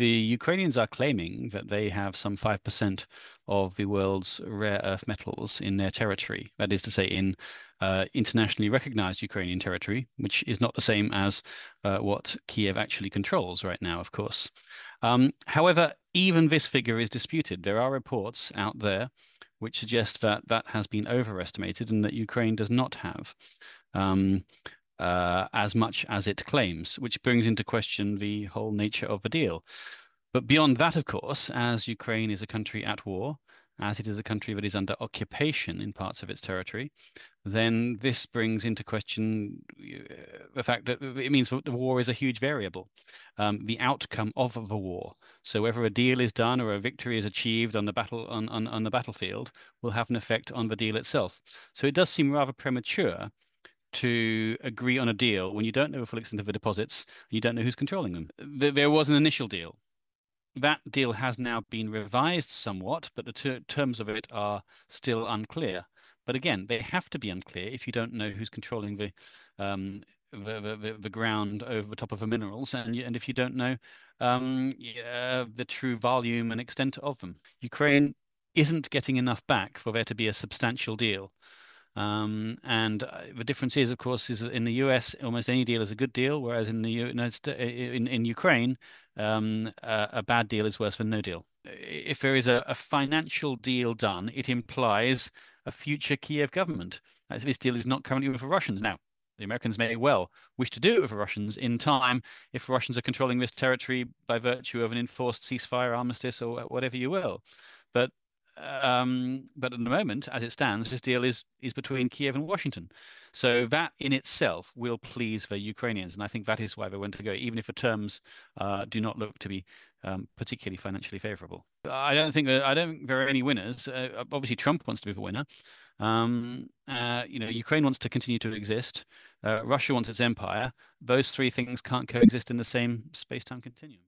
the Ukrainians are claiming that they have some 5% of the world's rare earth metals in their territory. That is to say, in internationally recognized Ukrainian territory, which is not the same as what Kiev actually controls right now, of course. However, even this figure is disputed. There are reports out there which suggest that that has been overestimated and that Ukraine does not have um, as much as it claims, which brings into question the whole nature of the deal. But beyond that, of course, as Ukraine is a country at war, as it is a country that is under occupation in parts of its territory, then this brings into question the fact that it means that the war is a huge variable, the outcome of the war. So whether a deal is done or a victory is achieved on the on the battlefield will have an effect on the deal itself. So it does seem rather premature to agree on a deal when you don't know the full extent of the deposits, you don't know who's controlling them. There was an initial deal. That deal has now been revised somewhat, but the terms of it are still unclear. But again, they have to be unclear if you don't know who's controlling the ground over the top of the minerals, and if you don't know the true volume and extent of them. Ukraine isn't getting enough back for there to be a substantial deal. And the difference is, of course, is that in the US, almost any deal is a good deal, whereas in the United States, in Ukraine, a bad deal is worse than no deal. If there is a financial deal done, it implies a future Kiev government. As this deal is not currently with the Russians. Now, the Americans may well wish to do it with the Russians in time if the Russians are controlling this territory by virtue of an enforced ceasefire, armistice, or whatever you will. But but at the moment, as it stands, this deal is between Kiev and Washington. So that in itself will please the Ukrainians, and I think that is why they want to go, even if the terms do not look to be particularly financially favorable. I don't think there are any winners. Obviously, Trump wants to be the winner. Ukraine wants to continue to exist. Russia wants its empire. Those three things can't coexist in the same space-time continuum.